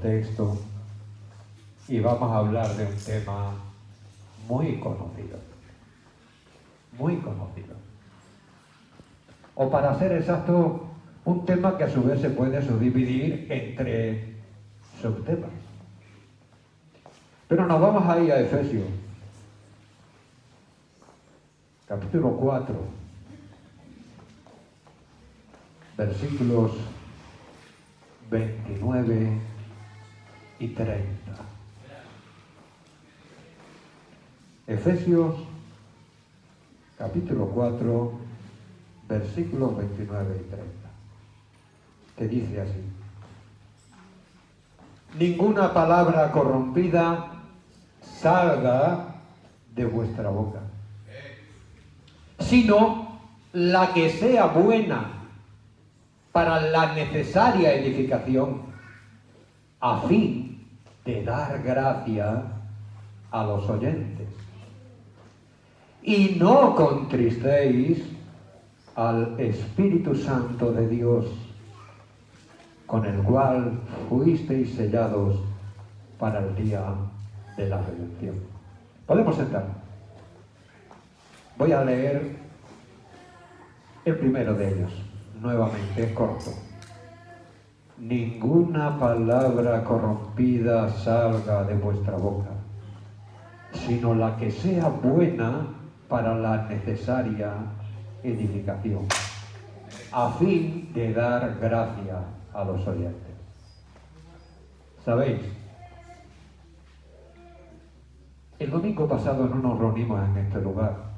texto y vamos a hablar de un tema muy conocido. Muy conocido. O para ser exacto, un tema que a su vez se puede subdividir entre subtemas. Pero nos vamos a ir a Efesios, capítulo 4, versículos 29 y 30. Efesios, capítulo 4, versículos 29 y 30, que dice así: ninguna palabra corrompida salga de vuestra boca, sino la que sea buena para la necesaria edificación, a fin de dar gracia a los oyentes. Y no contristéis al Espíritu Santo de Dios, con el cual fuisteis sellados para el día de la redención. Podemos sentar. Voy a leer el primero de ellos. Nuevamente, es corto. Ninguna palabra corrompida salga de vuestra boca, sino la que sea buena para la necesaria edificación, a fin de dar gracia a los oyentes. ¿Sabéis? El domingo pasado no nos reunimos en este lugar.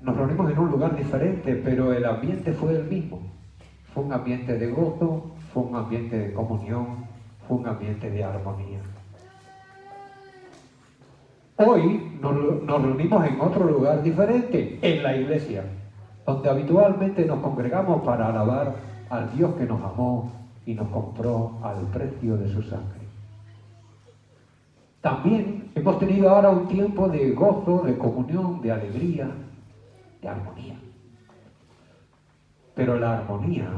Nos reunimos en un lugar diferente, pero el ambiente fue el mismo. Fue un ambiente de gozo, fue un ambiente de comunión, fue un ambiente de armonía. Hoy nos reunimos en otro lugar diferente, en la iglesia, donde habitualmente nos congregamos para alabar al Dios que nos amó y nos compró al precio de su sangre. También hemos tenido ahora un tiempo de gozo, de comunión, de alegría, de armonía. Pero la armonía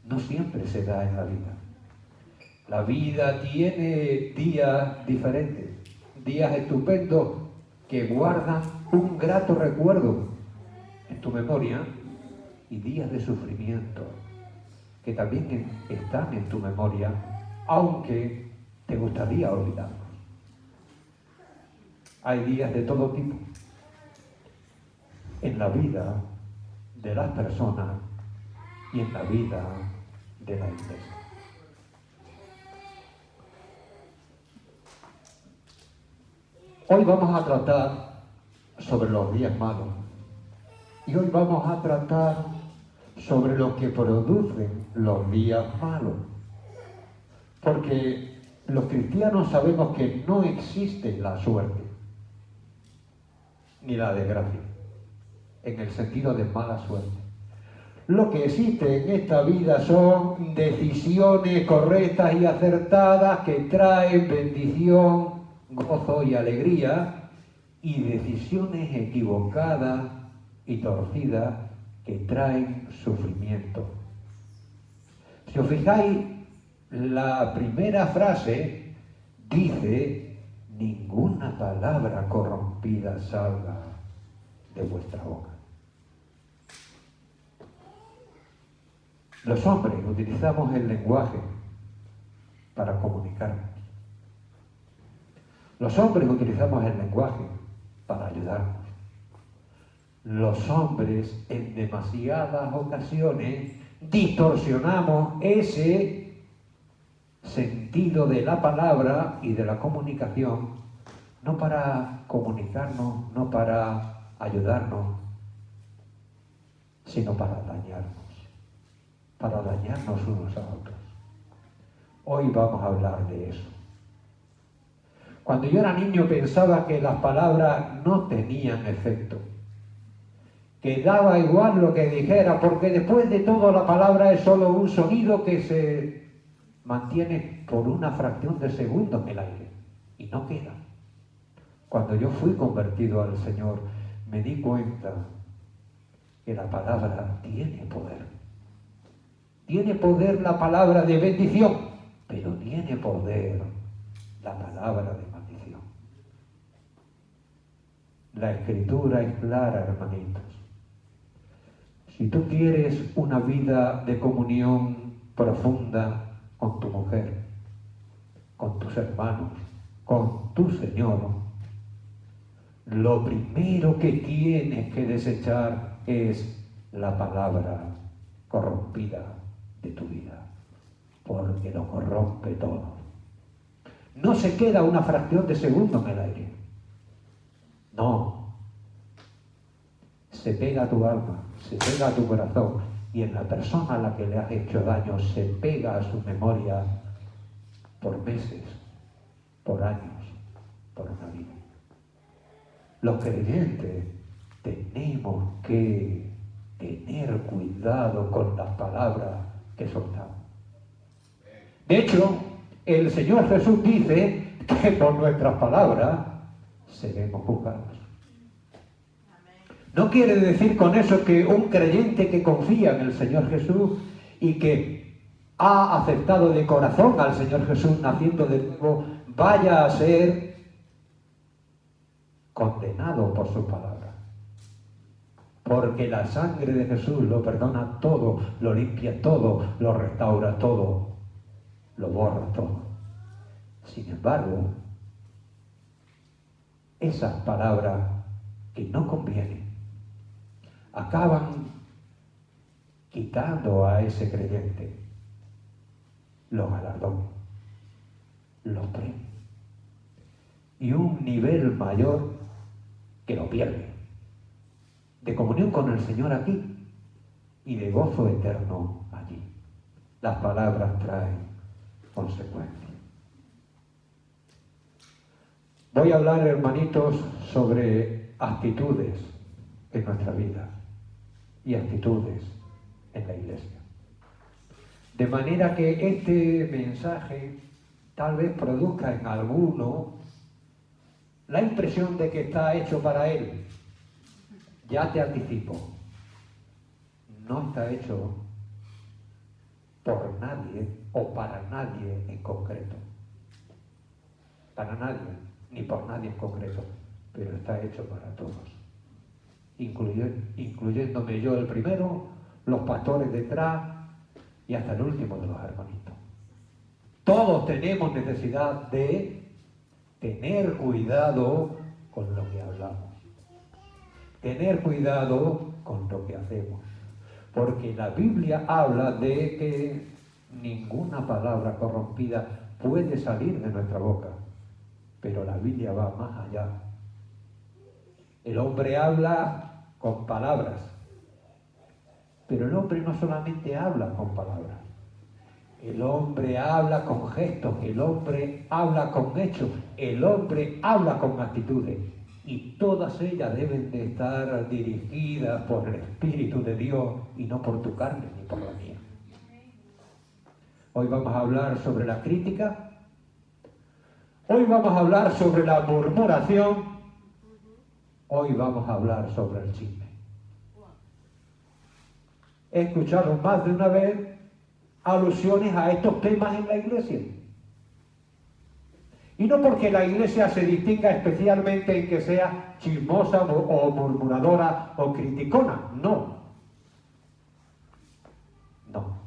no siempre se da en la vida. La vida tiene días diferentes, días estupendos que guardan un grato recuerdo en tu memoria, y días de sufrimiento que también están en tu memoria, aunque te gustaría olvidarlos. Hay días de todo tipo en la vida de las personas y en la vida de la iglesia. Hoy vamos a tratar sobre los días malos y hoy vamos a tratar sobre lo que producen los días malos, porque los cristianos sabemos que no existe la suerte ni la desgracia en el sentido de mala suerte. Lo que existe en esta vida son decisiones correctas y acertadas que traen bendición, gozo y alegría, y decisiones equivocadas y torcidas que traen sufrimiento. Si os fijáis, la primera frase dice: ninguna palabra corrompida salga de vuestra boca. Los hombres utilizamos el lenguaje para comunicarnos. Los hombres utilizamos el lenguaje para ayudarnos. Los hombres en demasiadas ocasiones distorsionamos ese sentido de la palabra y de la comunicación, no para comunicarnos, no para ayudarnos, sino para dañarnos unos a otros. Hoy vamos a hablar de eso. Cuando yo era niño pensaba que las palabras no tenían efecto, que daba igual lo que dijera, porque después de todo la palabra es solo un sonido que se mantiene por una fracción de segundo en el aire y no queda. Cuando yo fui convertido al Señor, me di cuenta que la palabra tiene poder. Tiene poder la palabra de bendición, pero tiene poder la palabra de maldición. La Escritura es clara, hermanitos. Si tú quieres una vida de comunión profunda con tu mujer, con tus hermanos, con tu Señor, lo primero que tienes que desechar es la palabra corrompida de tu vida, porque lo corrompe todo. No se queda una fracción de segundo en el aire. No. Se pega a tu alma, se pega a tu corazón, y en la persona a la que le has hecho daño se pega a su memoria por meses, por años, por una vida. Los creyentes tenemos que tener cuidado con las palabras que soltamos. De hecho, el Señor Jesús dice que por nuestras palabras seremos juzgados. No quiere decir con eso que un creyente que confía en el Señor Jesús y que ha aceptado de corazón al Señor Jesús naciendo de nuevo vaya a ser condenado por su palabra. Porque la sangre de Jesús lo perdona todo, lo limpia todo, lo restaura todo, lo borra todo. Sin embargo, esas palabras que no convienen acaban quitando a ese creyente los galardones, los premios y un nivel mayor que lo pierde de comunión con el Señor aquí y de gozo eterno allí. Las palabras traen consecuencias. Voy a hablar, hermanitos, sobre actitudes en nuestra vida y actitudes en la iglesia. De manera que este mensaje tal vez produzca en alguno la impresión de que está hecho para él. Ya te anticipo, no está hecho por nadie o para nadie en concreto. Para nadie, ni por nadie en concreto, pero está hecho para todos. Incluyéndome yo el primero, los pastores detrás y hasta el último de los hermanitos. Todos tenemos necesidad de tener cuidado con lo que hablamos, tener cuidado con lo que hacemos, porque la Biblia habla de que ninguna palabra corrompida puede salir de nuestra boca, pero la Biblia va más allá. El hombre habla con palabras, pero el hombre no solamente habla con palabras, el hombre habla con gestos, el hombre habla con hechos, el hombre habla con actitudes, y todas ellas deben de estar dirigidas por el Espíritu de Dios y no por tu carne ni por la mía. Hoy vamos a hablar sobre la crítica, hoy vamos a hablar sobre la murmuración, hoy vamos a hablar sobre el chisme. He escuchado más de una vez alusiones a estos temas en la iglesia. Y no porque la iglesia se distinga especialmente en que sea chismosa o murmuradora o criticona, no. No.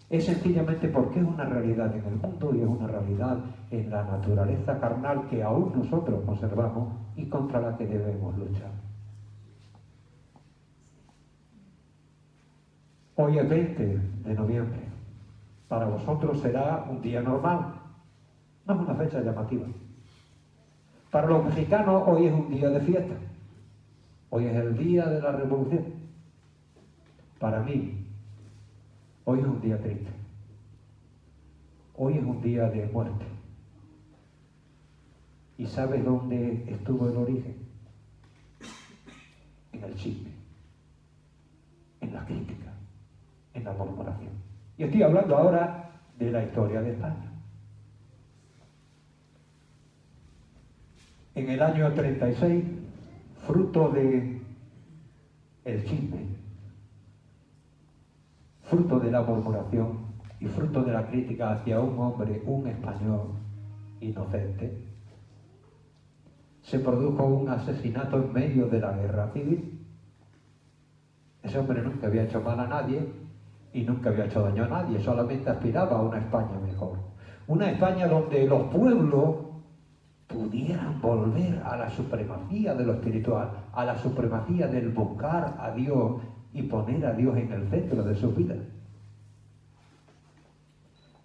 Es sencillamente porque es una realidad en el mundo y es una realidad en la naturaleza carnal que aún nosotros conservamos y contra la que debemos luchar. Hoy es 20 de noviembre. Para vosotros será un día normal. No es una fecha llamativa. Para los mexicanos hoy es un día de fiesta. Hoy es el día de la revolución. Para mí, hoy es un día triste. Hoy es un día de muerte. ¿Y sabes dónde estuvo el origen? En el chisme, en la crítica, en la murmuración. Y estoy hablando ahora de la historia de España. En el año 36, fruto de el chisme, fruto de la murmuración y fruto de la crítica hacia un hombre, un español inocente, se produjo un asesinato en medio de la guerra civil. Ese hombre nunca había hecho mal a nadie y nunca había hecho daño a nadie, solamente aspiraba a una España mejor. Una España donde los pueblos pudieran volver a la supremacía de lo espiritual, a la supremacía del buscar a Dios y poner a Dios en el centro de sus vidas.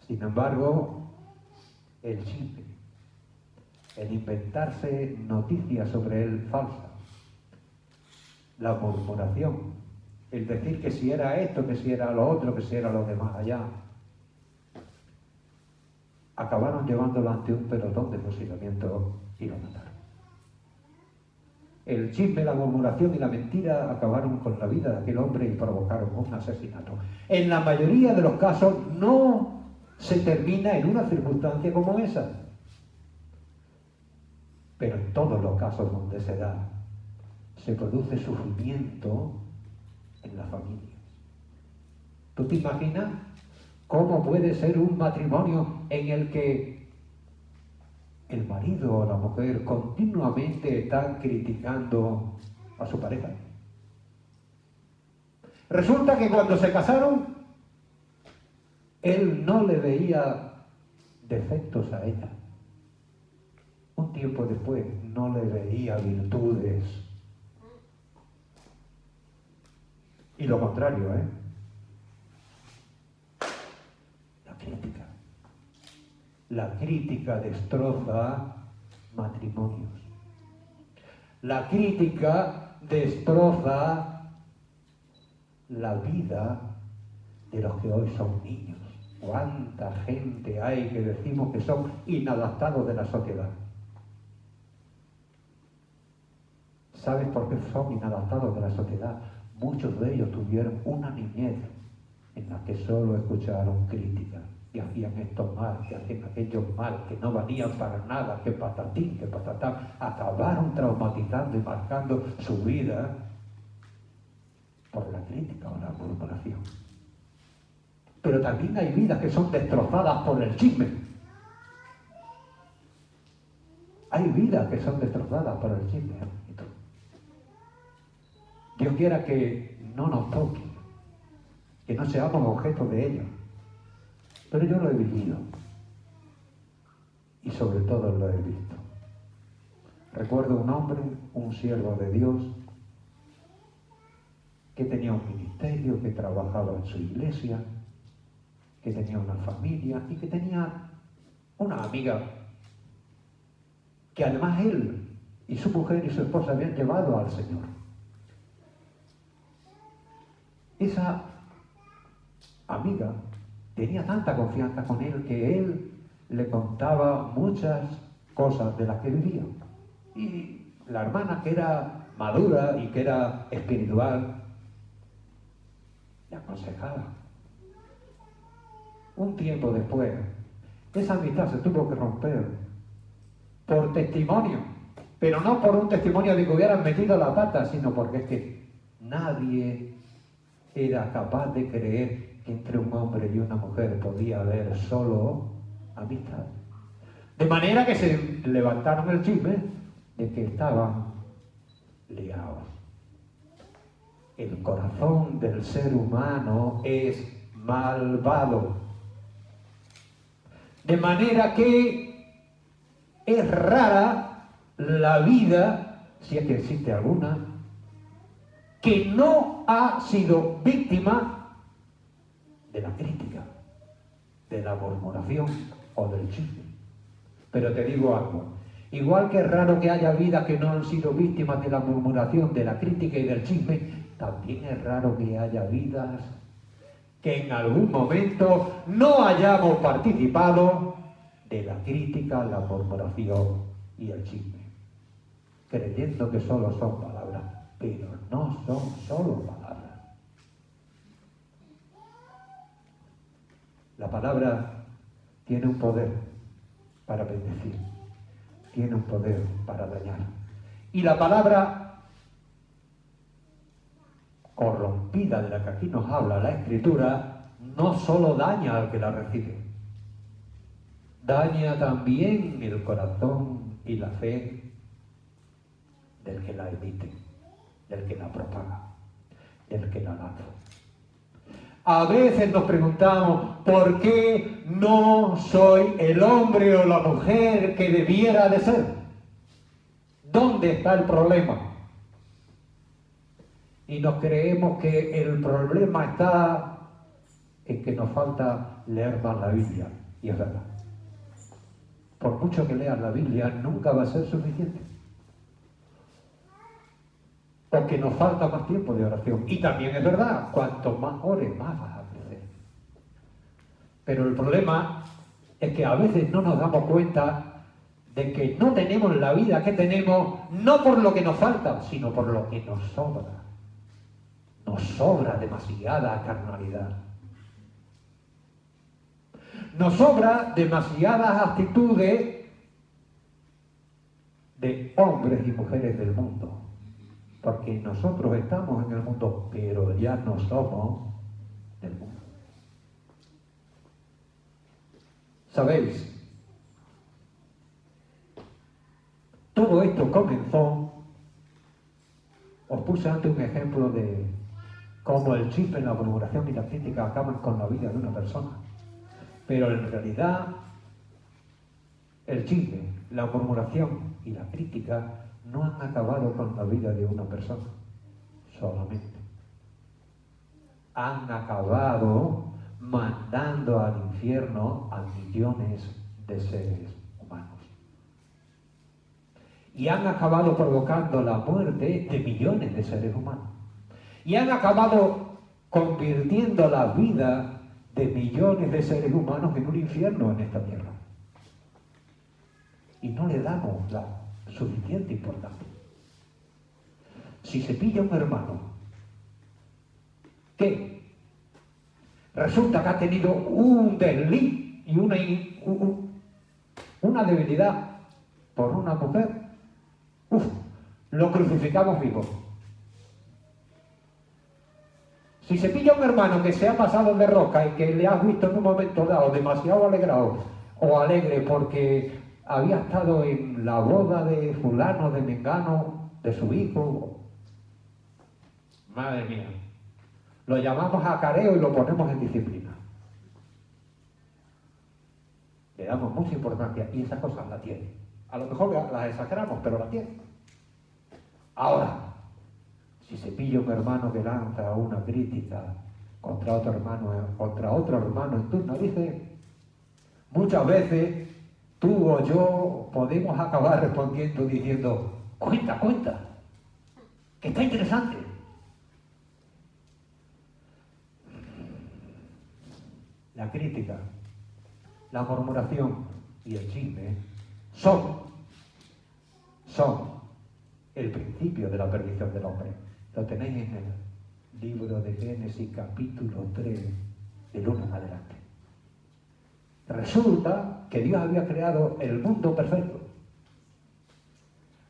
Sin embargo, el chisme, el inventarse noticias sobre él falsas, la murmuración, el decir que si era esto, que si era lo otro, que si era lo demás allá, acabaron llevándolo ante un pelotón de fusilamiento y lo mataron. El chisme, la murmuración y la mentira acabaron con la vida de aquel hombre y provocaron un asesinato. En la mayoría de los casos no se termina en una circunstancia como esa, pero en todos los casos donde se da, se produce sufrimiento en la familia. ¿Tú te imaginas cómo puede ser un matrimonio en el que el marido o la mujer continuamente están criticando a su pareja? Resulta que cuando se casaron, él no le veía defectos a ella. Un tiempo después no le veía virtudes. Y lo contrario, la crítica. La crítica destroza matrimonios. La crítica destroza la vida de los que hoy son niños. ¿Cuánta gente hay que decimos que son inadaptados de la sociedad? ¿Sabes por qué son inadaptados de la sociedad? Muchos de ellos tuvieron una niñez en la que solo escucharon críticas, que hacían esto mal, que hacían aquello mal, que no valían para nada, que patatín, que patatán. Acabaron traumatizando y marcando su vida por la crítica o la murmuración. Pero también hay vidas que son destrozadas por el chisme. Hay vidas que son destrozadas por el chisme. Dios quiera que no nos toque, que no seamos objeto de ello. Pero yo lo he vivido y sobre todo lo he visto. Recuerdo un hombre, un siervo de Dios, que tenía un ministerio, que trabajaba en su iglesia, que tenía una familia y que tenía una amiga que además él y su mujer y su esposa habían llevado al Señor. Esa amiga tenía tanta confianza con él que él le contaba muchas cosas de las que vivía. Y la hermana, que era madura y que era espiritual, le aconsejaba. Un tiempo después, esa amistad se tuvo que romper por testimonio, pero no por un testimonio de que hubieran metido la pata, sino porque es que nadie era capaz de creer que entre un hombre y una mujer podía haber solo amistad. De manera que se levantaron el chisme de que estaban liados. El corazón del ser humano es malvado. De manera que es rara la vida, si es que existe alguna, que no ha sido víctima de la crítica, de la murmuración o del chisme. Pero te digo algo, igual que es raro que haya vidas que no han sido víctimas de la murmuración, de la crítica y del chisme, también es raro que haya vidas que en algún momento no hayamos participado de la crítica, la murmuración y el chisme, creyendo que solo son palabras, pero no son solo palabras. La palabra tiene un poder para bendecir, tiene un poder para dañar. Y la palabra corrompida de la que aquí nos habla la Escritura no solo daña al que la recibe, daña también el corazón y la fe del que la emite, del que la propaga, del que la lanza. A veces nos preguntamos, ¿por qué no soy el hombre o la mujer que debiera de ser? ¿Dónde está el problema? Y nos creemos que el problema está en que nos falta leer más la Biblia. Y es verdad. Por mucho que leas la Biblia, nunca va a ser suficiente. Porque nos falta más tiempo de oración. Y también es verdad, cuanto más ores, más vas a crecer. Pero el problema es que a veces no nos damos cuenta de que no tenemos la vida que tenemos, no por lo que nos falta, sino por lo que nos sobra. Nos sobra demasiada carnalidad. Nos sobra demasiadas actitudes de hombres y mujeres del mundo. Porque nosotros estamos en el mundo, pero ya no somos del mundo. ¿Sabéis? Todo esto comenzó, os puse antes un ejemplo de cómo el chisme, la murmuración y la crítica acaban con la vida de una persona. Pero en realidad, el chisme, la murmuración y la crítica no han acabado con la vida de una persona solamente. Han acabado mandando al infierno a millones de seres humanos. Y han acabado provocando la muerte de millones de seres humanos. Y han acabado convirtiendo la vida de millones de seres humanos en un infierno en esta tierra. Y no le damos la suficiente importancia. Si se pilla un hermano que resulta que ha tenido un desliz y una debilidad por una mujer, lo crucificamos vivo. Si se pilla un hermano que se ha pasado de rosca y que le has visto en un momento dado demasiado alegrado o alegre porque había estado en la boda de fulano, de mengano, de su hijo, madre mía, lo llamamos a careo y lo ponemos en disciplina. Le damos mucha importancia y esas cosas la tienen. A lo mejor las exageramos, pero la tienen. Ahora, si se pilla un hermano que lanza una crítica contra otro hermano en tus narices, muchas veces tú o yo podemos acabar respondiendo diciendo, cuenta, que está interesante. La crítica, la murmuración y el chisme son el principio de la perdición del hombre. Lo tenéis en el libro de Génesis capítulo 3, del 1 en adelante. Resulta que Dios había creado el mundo perfecto.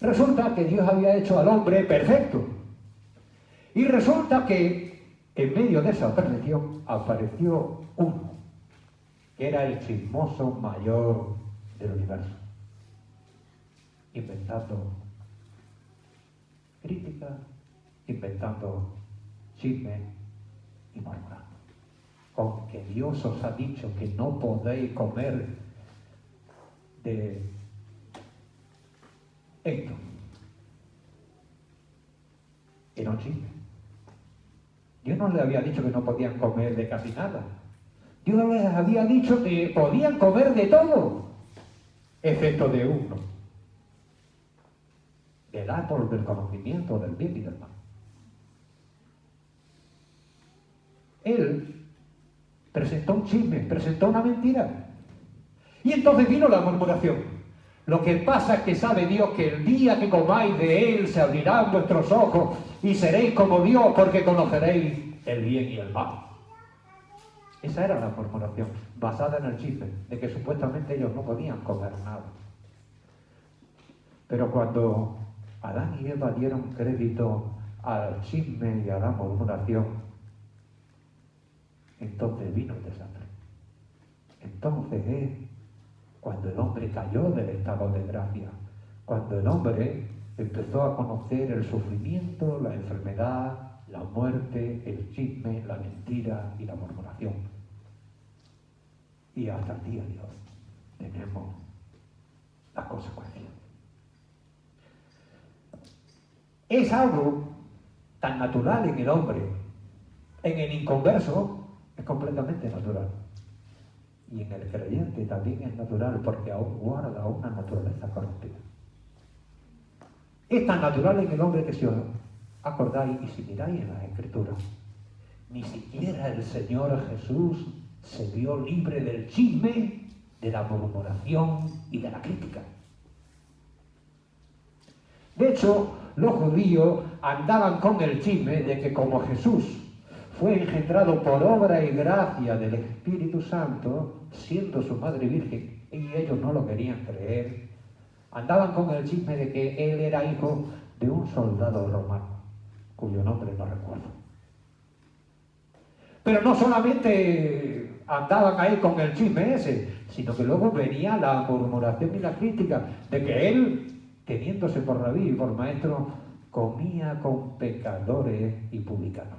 Resulta que Dios había hecho al hombre perfecto. Y resulta que en medio de esa perfección apareció uno, que era el chismoso mayor del universo, inventando crítica, inventando chisme y murmurando. Con que Dios os ha dicho que no podéis comer de esto. Era un chisme. Dios no les había dicho que no podían comer de casi nada. Dios les había dicho que podían comer de todo, excepto de uno. Del árbol del conocimiento del bien y del mal. Él presentó un chisme, presentó una mentira. Y entonces vino la murmuración. Lo que pasa es que sabe Dios que el día que comáis de él se abrirán vuestros ojos y seréis como Dios porque conoceréis el bien y el mal. Esa era la murmuración, basada en el chisme, de que supuestamente ellos no podían comer nada. Pero cuando Adán y Eva dieron crédito al chisme y a la murmuración, entonces vino el desastre. Entonces es cuando el hombre cayó del estado de gracia, cuando el hombre empezó a conocer el sufrimiento, la enfermedad, la muerte, el chisme, la mentira y la murmuración. Y hasta el día de hoy tenemos las consecuencias. Es algo tan natural en el hombre, en el inconverso es completamente natural. Y en el creyente también es natural porque aún guarda una naturaleza corrompida. Es tan natural en el hombre que si os acordáis y si miráis en las Escrituras, ni siquiera el Señor Jesús se vio libre del chisme, de la murmuración y de la crítica. De hecho, los judíos andaban con el chisme de que como Jesús fue engendrado por obra y gracia del Espíritu Santo, siendo su madre virgen, y ellos no lo querían creer, andaban con el chisme de que él era hijo de un soldado romano, cuyo nombre no recuerdo. Pero no solamente andaban ahí con el chisme ese, sino que luego venía la murmuración y la crítica de que él, teniéndose por rabí y por maestro, comía con pecadores y publicanos.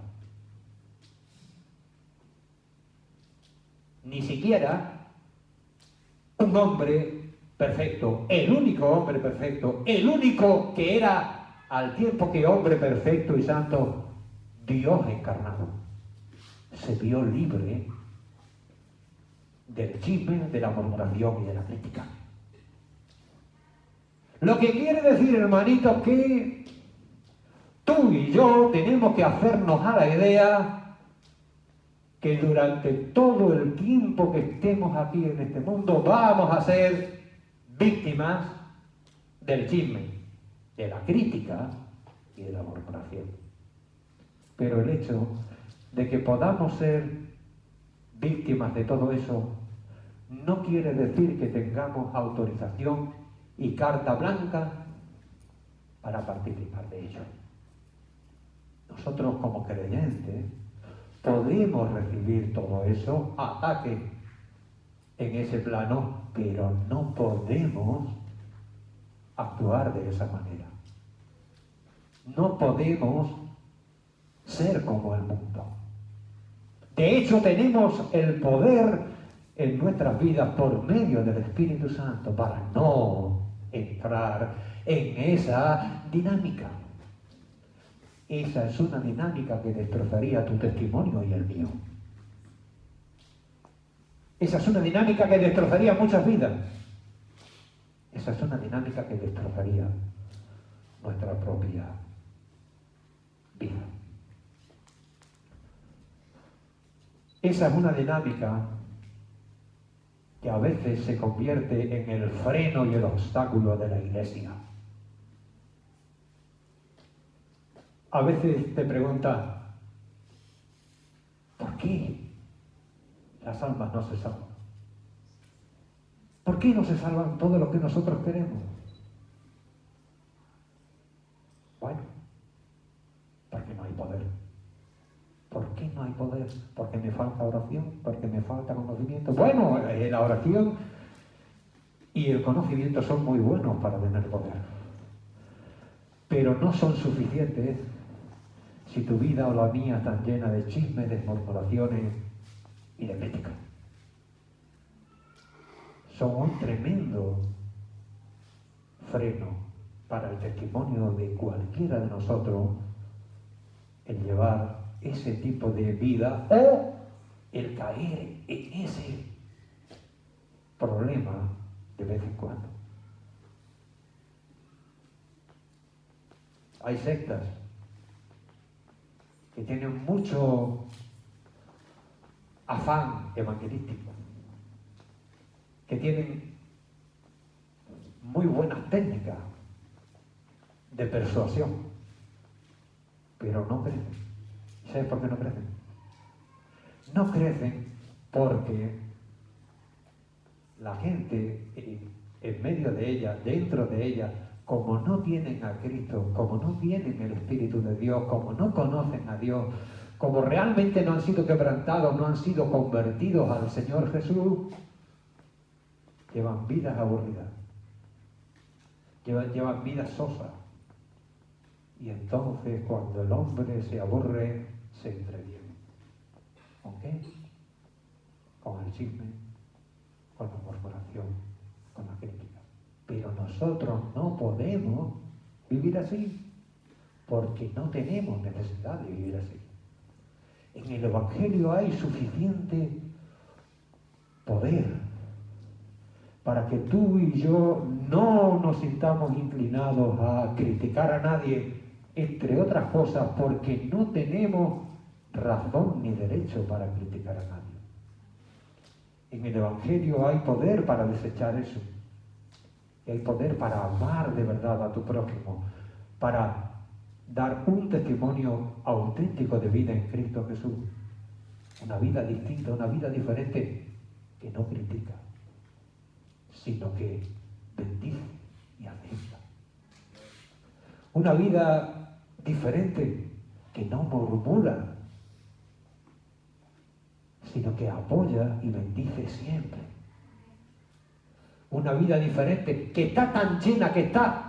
Ni siquiera un hombre perfecto, el único hombre perfecto, el único que era al tiempo que hombre perfecto y santo, Dios encarnado, se vio libre del chisme, de la murmuración y de la crítica. Lo que quiere decir, hermanitos, que tú y yo tenemos que hacernos a la idea que durante todo el tiempo que estemos aquí en este mundo vamos a ser víctimas del chisme, de la crítica y de la murmuración. Pero el hecho de que podamos ser víctimas de todo eso no quiere decir que tengamos autorización y carta blanca para participar de ello. Nosotros como creyentes podemos recibir todo eso, ataque en ese plano, pero no podemos actuar de esa manera. No podemos ser como el mundo. De hecho, tenemos el poder en nuestras vidas por medio del Espíritu Santo para no entrar en esa dinámica. Esa es una dinámica que destrozaría tu testimonio y el mío. Esa es una dinámica que destrozaría muchas vidas. Esa es una dinámica que destrozaría nuestra propia vida. Esa es una dinámica que a veces se convierte en el freno y el obstáculo de la iglesia. A veces te preguntas, ¿por qué las almas no se salvan? ¿Por qué no se salvan todo lo que nosotros queremos? Bueno, porque no hay poder. ¿Por qué no hay poder? Porque me falta oración, porque me falta conocimiento. Bueno, la oración y el conocimiento son muy buenos para tener poder, pero no son suficientes si tu vida o la mía están llena de chismes, de murmuraciones y de crítica. Son un tremendo freno para el testimonio de cualquiera de nosotros el llevar ese tipo de vida o el caer en ese problema de vez en cuando. Hay sectas que tienen mucho afán evangelístico, que tienen muy buenas técnicas de persuasión, pero no crecen. ¿Sabes por qué no crecen? No crecen porque la gente en medio de ella, dentro de ella, como no tienen a Cristo, como no tienen el Espíritu de Dios, como no conocen a Dios, como realmente no han sido quebrantados, no han sido convertidos al Señor Jesús, llevan vidas aburridas, llevan vidas sosas. Y entonces cuando el hombre se aburre, se entretiene. ¿Con qué? Con el chisme, con la murmuración, con la crítica. Pero nosotros no podemos vivir así, porque no tenemos necesidad de vivir así. En el Evangelio hay suficiente poder para que tú y yo no nos sintamos inclinados a criticar a nadie, entre otras cosas, porque no tenemos razón ni derecho para criticar a nadie. En el Evangelio hay poder para desechar eso. Y hay poder para amar de verdad a tu prójimo, para dar un testimonio auténtico de vida en Cristo Jesús. Una vida distinta, una vida diferente, que no critica, sino que bendice y acepta. Una vida diferente, que no murmura, sino que apoya y bendice siempre. Una vida diferente, que está tan llena, que está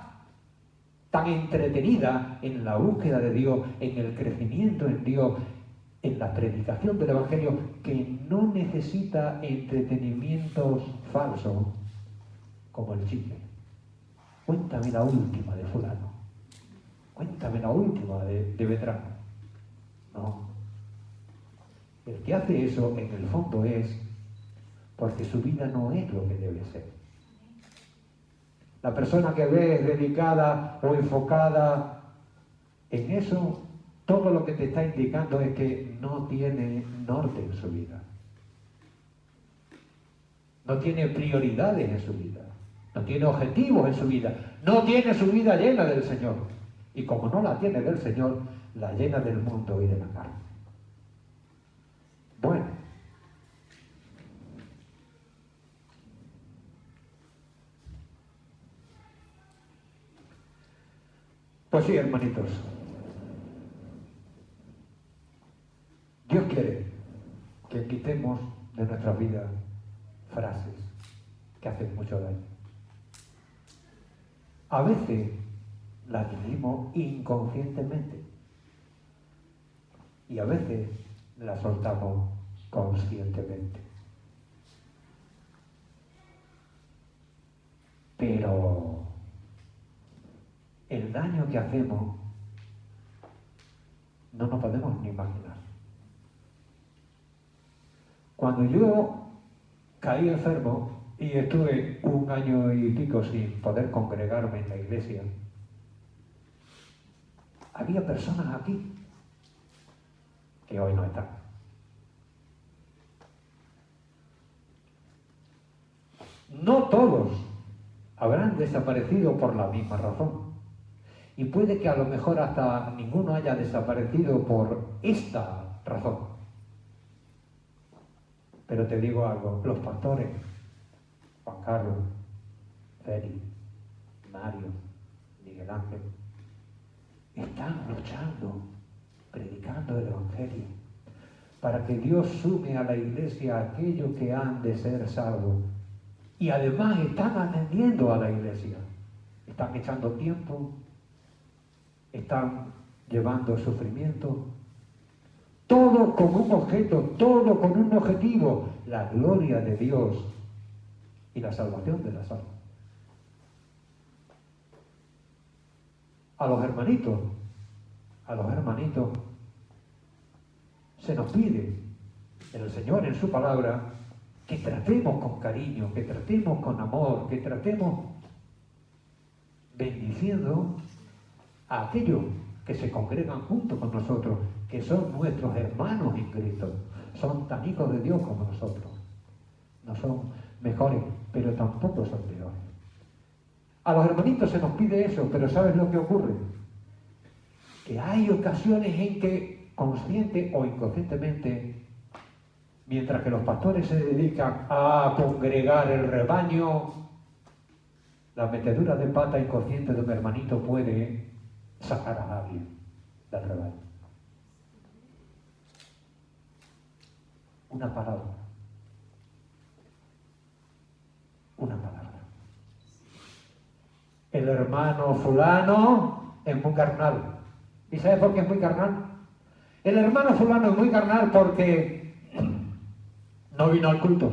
tan entretenida en la búsqueda de Dios, en el crecimiento en Dios, en la predicación del Evangelio, que no necesita entretenimientos falsos como el chisme. Cuéntame la última de fulano. Cuéntame la última de Beltrán. No. El que hace eso, en el fondo, es porque su vida no es lo que debe ser. La persona que ves dedicada o enfocada en eso, todo lo que te está indicando es que no tiene norte en su vida. No tiene prioridades en su vida. No tiene objetivos en su vida. No tiene su vida llena del Señor. Y como no la tiene del Señor, la llena del mundo y de la carne. Bueno. Pues sí, hermanitos. Dios quiere que quitemos de nuestra vida frases que hacen mucho daño. A veces las decimos inconscientemente y a veces las soltamos conscientemente. Pero el daño que hacemos no nos podemos ni imaginar. Cuando yo caí enfermo y estuve 1 año y pico sin poder congregarme en la iglesia, había personas aquí que hoy no están. No todos habrán desaparecido por la misma razón. Y puede que a lo mejor hasta ninguno haya desaparecido por esta razón. Pero te digo algo, los pastores, Juan Carlos, Félix, Mario, Miguel Ángel, están luchando, predicando el Evangelio, para que Dios sume a la iglesia a aquellos que han de ser salvos. Y además están atendiendo a la iglesia, están echando tiempo, están llevando sufrimiento, todo con un objeto, todo con un objetivo, la gloria de Dios y la salvación de las almas. A los hermanitos se nos pide en el Señor, en su palabra, que tratemos con cariño, que tratemos con amor, que tratemos bendiciendo a aquellos que se congregan junto con nosotros, que son nuestros hermanos en Cristo, son tan hijos de Dios como nosotros. No son mejores, pero tampoco son peores. A los hermanitos se nos pide eso, pero ¿sabes lo que ocurre? Que hay ocasiones en que, consciente o inconscientemente, mientras que los pastores se dedican a congregar el rebaño, la metedura de pata inconsciente de un hermanito puede sacar a alguien del rebaño. una palabra. Una palabra. El hermano fulano es muy carnal. ¿Y sabes por qué es muy carnal? El hermano fulano es muy carnal porque no vino al culto.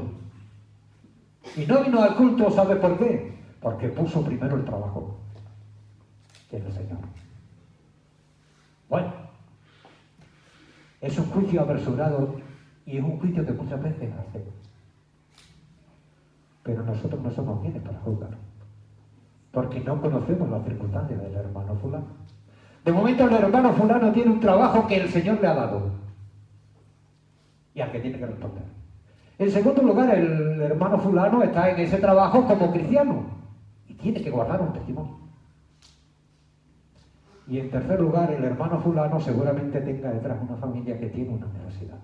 Y no vino al culto, ¿sabes por qué? Porque puso primero el trabajo que el Señor. Bueno, es un juicio apresurado y es un juicio que muchas veces hacemos. Pero nosotros no somos quienes para juzgar, porque no conocemos las circunstancias del hermano fulano. De momento el hermano fulano tiene un trabajo que el Señor le ha dado y al que tiene que responder. En segundo lugar, el hermano fulano está en ese trabajo como cristiano y tiene que guardar un testimonio. Y en tercer lugar, el hermano fulano seguramente tenga detrás una familia que tiene una necesidad,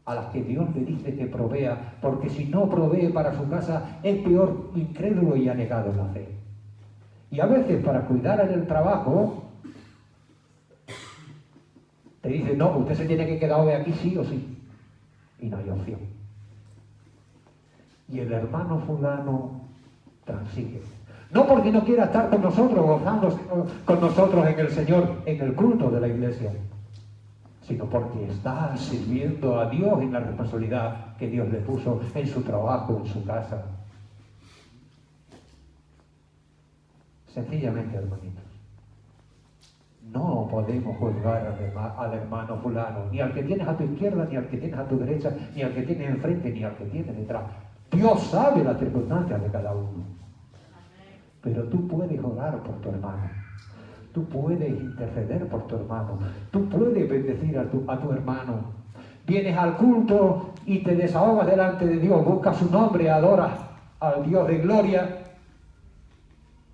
a las que Dios le dice que provea, porque si no provee para su casa es peor incrédulo y anegado en la fe. Y a veces para cuidar en el trabajo te dicen, no, usted se tiene que quedar de aquí sí o sí, y no hay opción. Y el hermano fulano transigue, no porque no quiera estar con nosotros, gozándose con nosotros en el Señor, en el culto de la iglesia, sino porque está sirviendo a Dios en la responsabilidad que Dios le puso en su trabajo, en su casa. Sencillamente, hermanitos, no podemos juzgar al hermano fulano, ni al que tienes a tu izquierda, ni al que tienes a tu derecha, ni al que tienes enfrente, ni al que tienes detrás. Dios sabe las circunstancias de cada uno. Pero tú puedes orar por tu hermano. Tú puedes interceder por tu hermano. Tú puedes bendecir a tu hermano. Vienes al culto y te desahogas delante de Dios, buscas su nombre, adoras al Dios de gloria.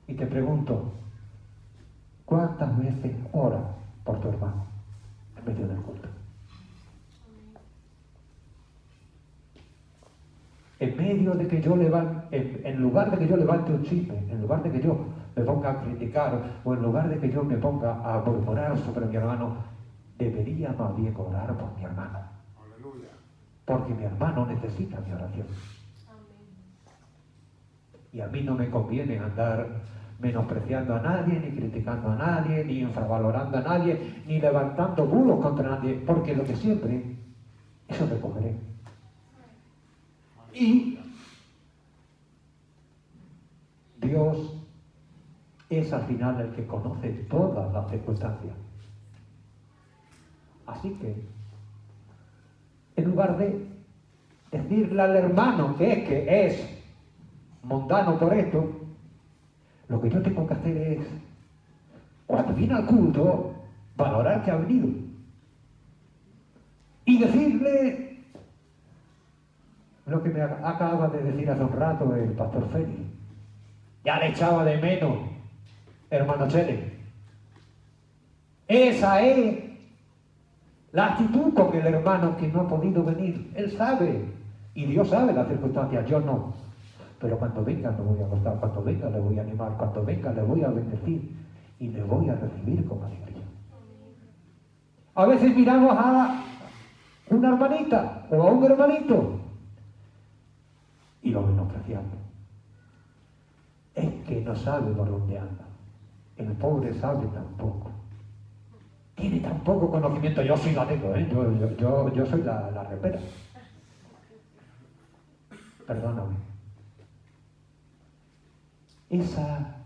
Y te pregunto, ¿cuántas veces oras por tu hermano en medio del culto? En medio de que yo levante, en lugar de que yo levante un chisme, en lugar de que yo me ponga a criticar, o en lugar de que yo me ponga a murmurar sobre mi hermano, debería más bien orar por mi hermano. Aleluya. Porque mi hermano necesita mi oración. Amén. Y a mí no me conviene andar menospreciando a nadie, ni criticando a nadie, ni infravalorando a nadie, ni levantando bulos contra nadie, porque lo que siempre, eso recogeré. Y Dios es al final el que conoce todas las circunstancias. Así que, en lugar de decirle al hermano que es mundano por esto, lo que yo tengo que hacer es, cuando viene al culto, valorar que ha venido. Y decirle lo que me acaba de decir hace un rato el pastor Félix. Ya le echaba de menos, hermano Chele. Esa es la actitud con el hermano que no ha podido venir. Él sabe, y Dios sabe las circunstancias, yo no. Pero cuando venga le voy a gozar, cuando venga le voy a animar, cuando venga le voy a bendecir y le voy a recibir con alegría. A veces miramos a una hermanita o a un hermanito y lo menospreciamos. Es que no sabe por dónde anda. El pobre sabe tampoco. Tiene tan poco conocimiento. Yo soy la tengo, yo soy la repera. Perdóname. Esa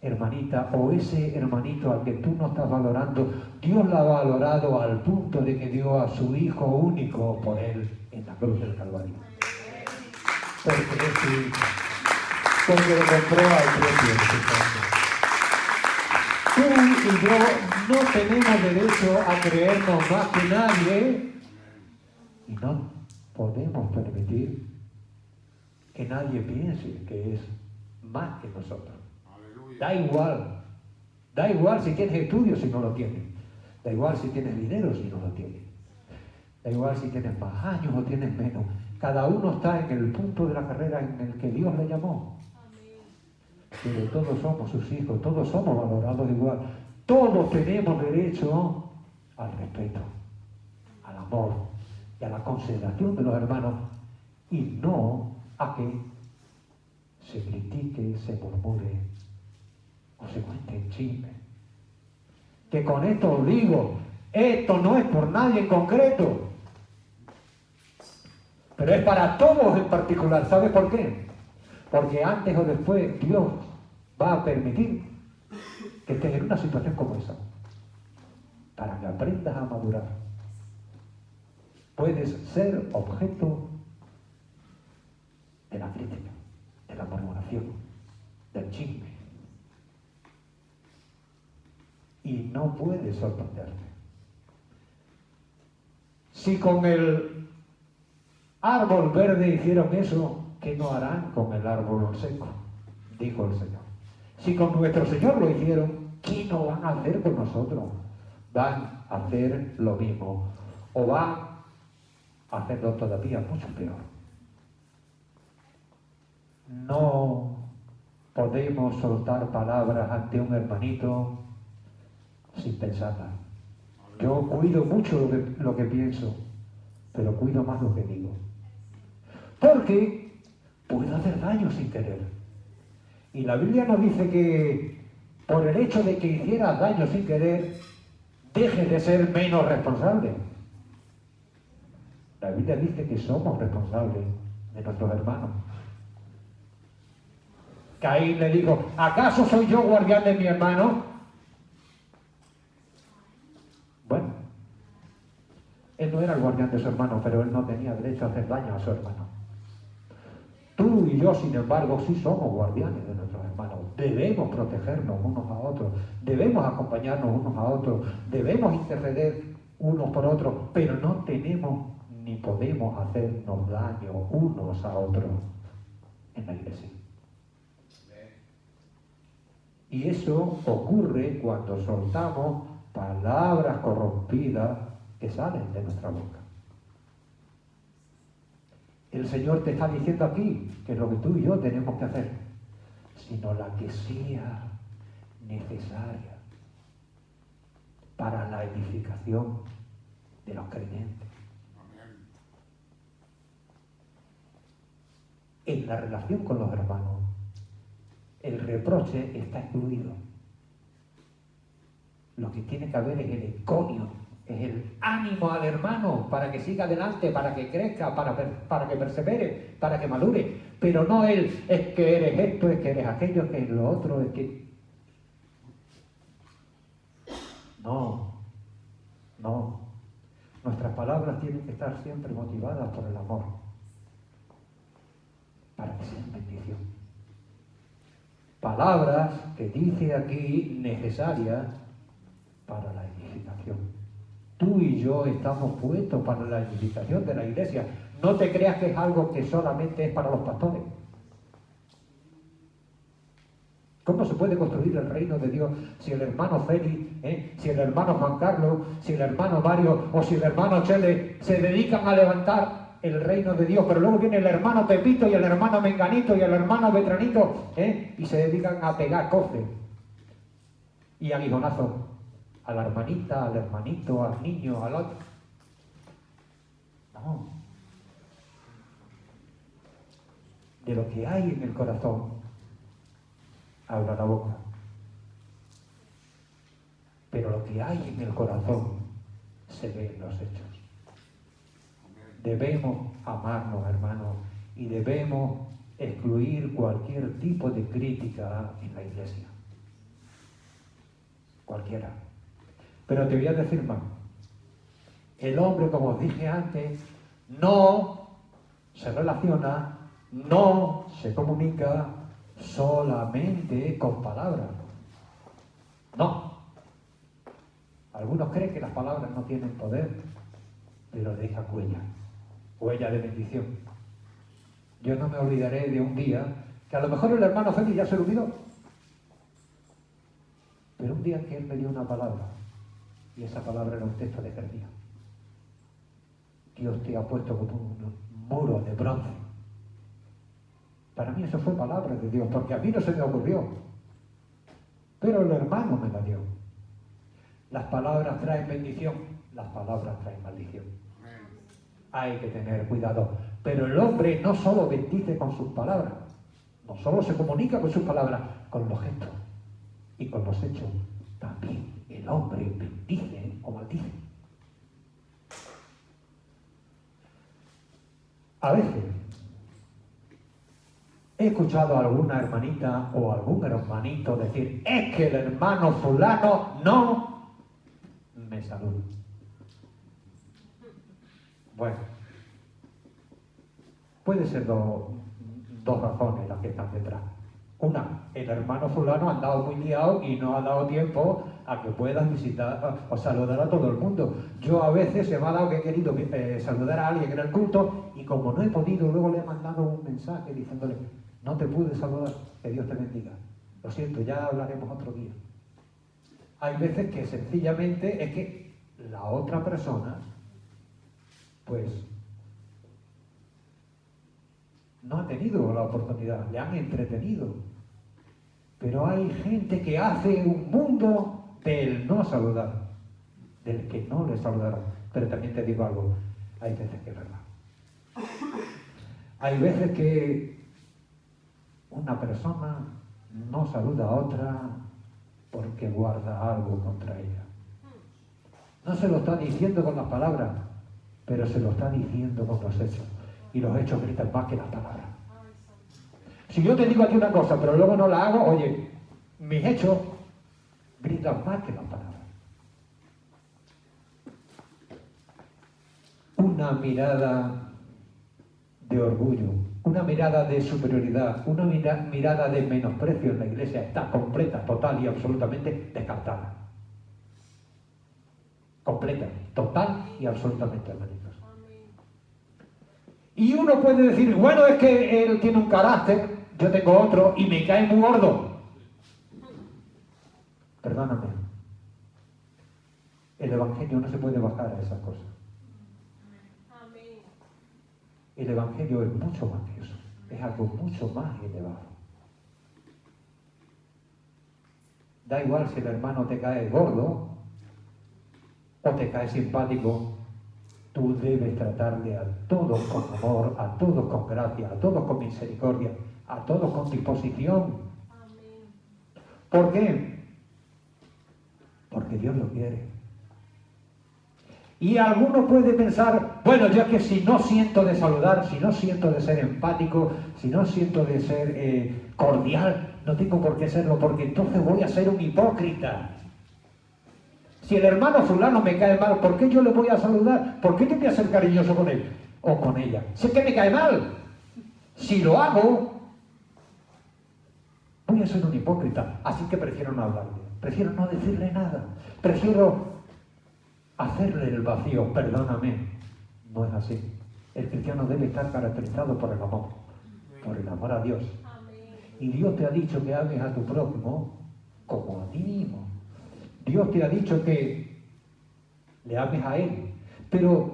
hermanita o ese hermanito al que tú no estás valorando, Dios la ha valorado al punto de que dio a su Hijo único por él en la cruz del Calvario. Porque es su Hijo. Porque lo compró al precio de su sangre. Tú y yo no tenemos derecho a creernos más que nadie y no podemos permitir que nadie piense que es más que nosotros. Aleluya. Da igual si tienes estudios si no lo tienes, da igual si tienes dinero si no lo tienes, da igual si tienes más años o tienes menos. Cada uno está en el punto de la carrera en el que Dios le llamó. Pero todos somos sus hijos, todos somos valorados igual. Todos tenemos derecho al respeto, al amor y a la consideración de los hermanos, y no a que se critique, se murmure o se cuente chisme. Que con esto os digo, esto no es por nadie en concreto, pero es para todos en particular. ¿Sabes por qué? Porque antes o después Dios va a permitir que estés en una situación como esa, para que aprendas a madurar. Puedes ser objeto de la crítica, de la murmuración, del chisme. Y no puedes sorprenderte. Si con el árbol verde hicieron eso, ¿qué no harán con el árbol seco? Dijo el Señor. Si con nuestro Señor lo hicieron, ¿qué no van a hacer con nosotros? Van a hacer lo mismo, o van a hacerlo todavía mucho peor. No podemos soltar palabras ante un hermanito sin pensarlas. Yo cuido mucho lo que pienso, pero cuido más lo que digo. Porque puedo hacer daño sin querer. Y la Biblia nos dice que por el hecho de que hicieras daño sin querer, dejes de ser menos responsable. La Biblia dice que somos responsables de nuestros hermanos. Caín le dijo, ¿acaso soy yo guardián de mi hermano? Bueno, él no era el guardián de su hermano, pero él no tenía derecho a hacer daño a su hermano. Tú y yo, sin embargo, sí somos guardianes de nuestros hermanos. Debemos protegernos unos a otros, debemos acompañarnos unos a otros, debemos interceder unos por otros, pero no tenemos ni podemos hacernos daño unos a otros en la iglesia. Y eso ocurre cuando soltamos palabras corrompidas que salen de nuestra boca. El Señor te está diciendo aquí que es lo que tú y yo tenemos que hacer, sino la que sea necesaria para la edificación de los creyentes. En la relación con los hermanos, el reproche está excluido. Lo que tiene que haber es el enconio, es el ánimo al hermano para que siga adelante, para que crezca, para que persevere, para que madure. Pero no él, es que eres esto, es que eres aquello, es que es lo otro, es que... No. Nuestras palabras tienen que estar siempre motivadas por el amor, para que sean bendición. Palabras que dice aquí necesarias para la edificación. Tú y yo estamos puestos para la edificación de la iglesia. No te creas que es algo que solamente es para los pastores. ¿Cómo se puede construir el reino de Dios si el hermano Félix, si el hermano Juan Carlos, si el hermano Mario o si el hermano Chele se dedican a levantar el reino de Dios, pero luego viene el hermano Pepito y el hermano Menganito y el hermano Betranito y se dedican a pegar cofres y aguijonazos a la hermanita, al hermanito, al niño, al otro? No. De lo que hay en el corazón habla la boca, pero lo que hay en el corazón se ve en los hechos. Debemos amarnos, hermanos, y debemos excluir cualquier tipo de crítica en la iglesia, cualquiera. Pero te voy a decir más. El hombre, como os dije antes, no se relaciona, no se comunica solamente con palabras. No. Algunos creen que las palabras no tienen poder, pero deja huella de bendición. Yo no me olvidaré de un día que a lo mejor el hermano Félix ya se lo olvidó, pero un día que él me dio una palabra, y esa palabra era un texto de Jeremías. Dios te ha puesto como un muro de bronce. Para mí eso fue palabra de Dios, porque a mí no se me ocurrió, pero el hermano me la dio. Las palabras traen bendición, las palabras traen maldición. hay que tener cuidado. Pero el hombre no solo bendice con sus palabras, no solo se comunica con sus palabras, con los gestos y con los hechos. También el hombre bendice o maldice. A veces he escuchado a alguna hermanita o algún hermanito decir: es que el hermano fulano no me saluda. Bueno, puede ser dos razones las que están detrás. Una, el hermano fulano ha andado muy liado y no ha dado tiempo a que puedas visitar o saludar a todo el mundo. Yo a veces se me ha dado que he querido saludar a alguien en el culto y como no he podido, luego le he mandado un mensaje diciéndole: no te pude saludar, que Dios te bendiga. Lo siento, ya hablaremos otro día. Hay veces que sencillamente es que la otra persona, pues, no ha tenido la oportunidad, le han entretenido. Pero hay gente que hace un mundo del no saludar, del que no le saludaron. Pero también te digo algo, hay veces que es verdad. Hay veces que una persona no saluda a otra porque guarda algo contra ella. No se lo está diciendo con las palabras, pero se lo está diciendo con los hechos. Y los hechos gritan más que las palabras. Si yo te digo a ti una cosa, pero luego no la hago, oye, mis hechos gritan más que las palabras. Una mirada de orgullo, una mirada de superioridad, una mirada de menosprecio en la iglesia está completa, total y absolutamente descartada. Completa, total y absolutamente, hermanitos. Y uno puede decir: bueno, es que él tiene un carácter, yo tengo otro y me cae muy gordo. Perdóname, el evangelio no se puede bajar a esas cosas. El evangelio es mucho más que eso, es algo mucho más elevado. Da igual si el hermano te cae gordo o te cae simpático, tú debes tratarle a todos con amor, a todos con gracia, a todos con misericordia, a todos con disposición. ¿Por qué? Porque Dios lo quiere. Y alguno puede pensar: bueno, yo es que si no siento de saludar, si no siento de ser empático, si no siento de ser cordial, no tengo por qué serlo, porque entonces voy a ser un hipócrita. Si el hermano fulano me cae mal, ¿por qué yo le voy a saludar? ¿Por qué te voy a ser cariñoso con él o con ella? Si es que me cae mal. Si lo hago, voy a ser un hipócrita. Así que prefiero no hablarle, prefiero no decirle nada, prefiero hacerle el vacío. Perdóname, no es así. El cristiano debe estar caracterizado por el amor a Dios. Y Dios te ha dicho que ames a tu prójimo como a ti mismo. Dios te ha dicho que le ames a Él. Pero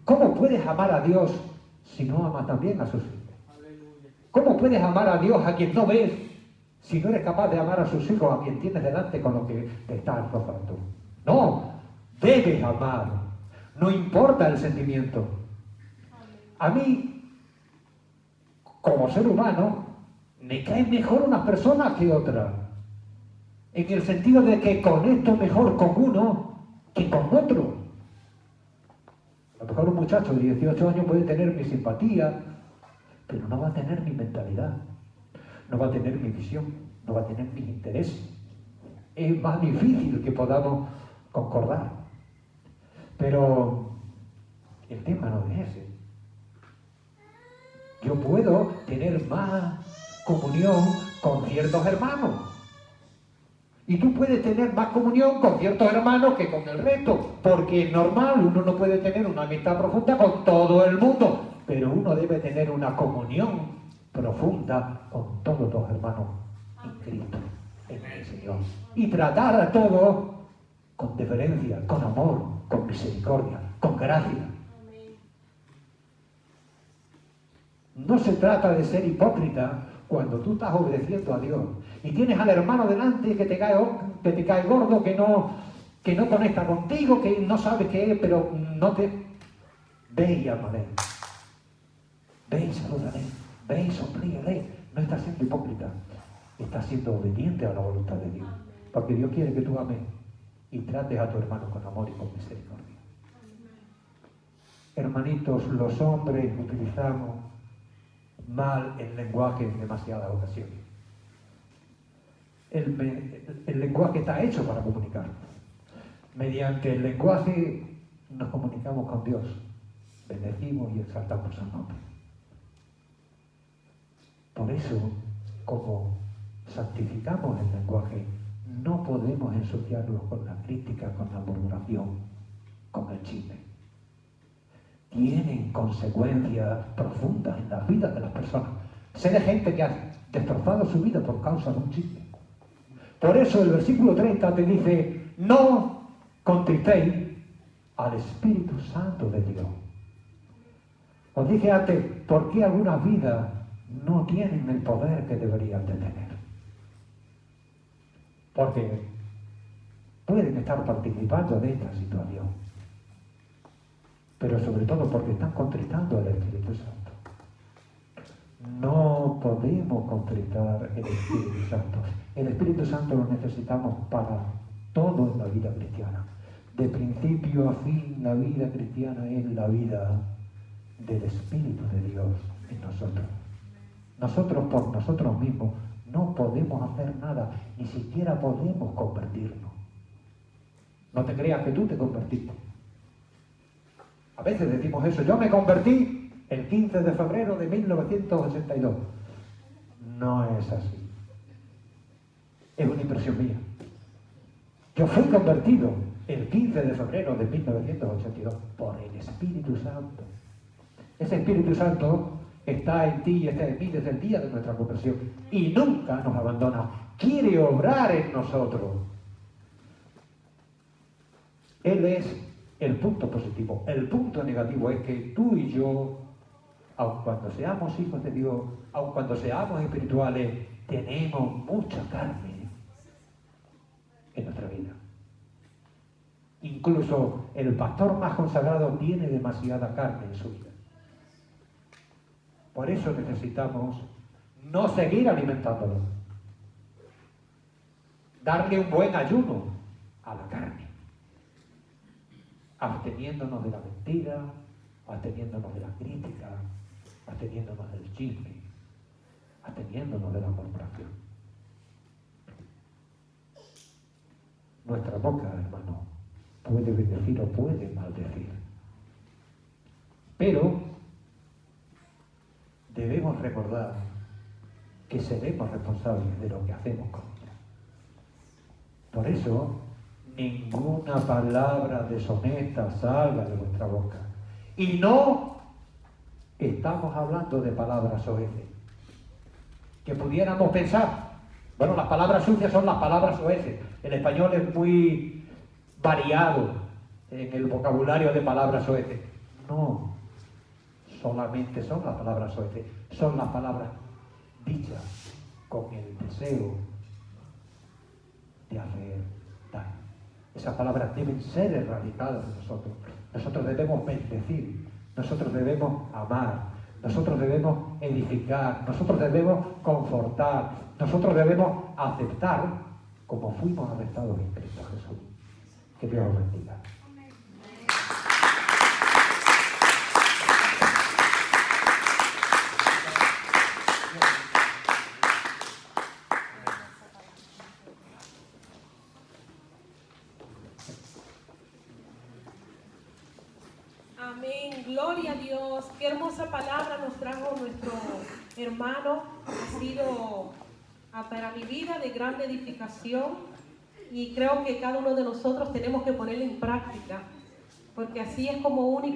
¿cómo puedes amar a Dios si no amas también a sus hijos? ¿Cómo puedes amar a Dios a quien no ves si no eres capaz de amar a sus hijos, a quien tienes delante con lo que te está rozando? No, debes amar. No importa el sentimiento. A mí, como ser humano, me caen mejor unas personas que otras. En el sentido de que conecto mejor con uno que con otro. A lo mejor un muchacho de 18 años puede tener mi simpatía, pero no va a tener mi mentalidad, no va a tener mi visión, no va a tener mis intereses. Es más difícil que podamos concordar. Pero el tema no es ese. Yo puedo tener más comunión con ciertos hermanos. Y tú puedes tener más comunión con ciertos hermanos que con el resto, porque es normal, uno no puede tener una amistad profunda con todo el mundo, pero uno debe tener una comunión profunda con todos los hermanos en Cristo, en el Señor. Y tratar a todos con deferencia, con amor, con misericordia, con gracia. No se trata de ser hipócrita cuando tú estás obedeciendo a Dios y tienes al hermano delante que te cae gordo, que no conecta contigo, que no sabe qué es, pero Ve y ámale. Ve y salúdale. Ve y sonríele. No estás siendo hipócrita. Estás siendo obediente a la voluntad de Dios. Porque Dios quiere que tú ames y trates a tu hermano con amor y con misericordia. Hermanitos, los hombres utilizamos mal el lenguaje en demasiadas ocasiones. El lenguaje está hecho para comunicar. Mediante el lenguaje nos comunicamos con Dios. Bendecimos y exaltamos su nombre. Por eso, como santificamos el lenguaje, no podemos ensuciarlo con la crítica, con la murmuración, con el chisme. Tienen consecuencias profundas en las vidas de las personas. Sé de gente que ha destrozado su vida por causa de un chisme. Por eso el versículo 30 te dice: no contristéis al Espíritu Santo de Dios. Os dije antes, ¿por qué algunas vidas no tienen el poder que deberían de tener? Porque pueden estar participando de esta situación, pero sobre todo porque están contristando al Espíritu Santo. No podemos contristar el Espíritu Santo. El Espíritu Santo lo necesitamos para todo en la vida cristiana. De principio a fin, la vida cristiana es la vida del Espíritu de Dios en nosotros. Nosotros por nosotros mismos no podemos hacer nada, ni siquiera podemos convertirnos. No te creas que tú te convertiste. A veces decimos eso: yo me convertí el 15 de febrero de 1982. No es así. Es una impresión mía. Yo fui convertido el 15 de febrero de 1982 por el Espíritu Santo. Ese Espíritu Santo está en ti y está en mí desde el día de nuestra conversión y nunca nos abandona. Quiere obrar en nosotros. Él es el punto positivo. El punto negativo es que tú y yo, aun cuando seamos hijos de Dios, aun cuando seamos espirituales, tenemos mucha carne en nuestra vida. Incluso el pastor más consagrado tiene demasiada carne en su vida. Por eso necesitamos no seguir alimentándolo. Darle un buen ayuno a la carne. Absteniéndonos de la mentira, absteniéndonos de la crítica, absteniéndonos del chisme, absteniéndonos de la murmuración. Nuestra boca, hermano, puede bendecir o puede maldecir. Pero debemos recordar que seremos responsables de lo que hacemos con ella. Por eso, ninguna palabra deshonesta salga de vuestra boca. Y no estamos hablando de palabras soeces. Que pudiéramos pensar, bueno, las palabras sucias son las palabras soeces. El español es muy variado en el vocabulario de palabras soeces. No solamente son las palabras soeces, son las palabras dichas con el deseo de hacer daño. Esas palabras deben ser erradicadas de nosotros. Nosotros debemos bendecir, nosotros debemos amar, nosotros debemos edificar, nosotros debemos confortar, nosotros debemos aceptar como fuimos aceptados en Cristo Jesús. Que Dios os bendiga. Amén, gloria a Dios. Qué hermosa palabra nos trajo nuestro hermano. Ha sido para mi vida de gran edificación y creo que cada uno de nosotros tenemos que ponerla en práctica, porque así es como único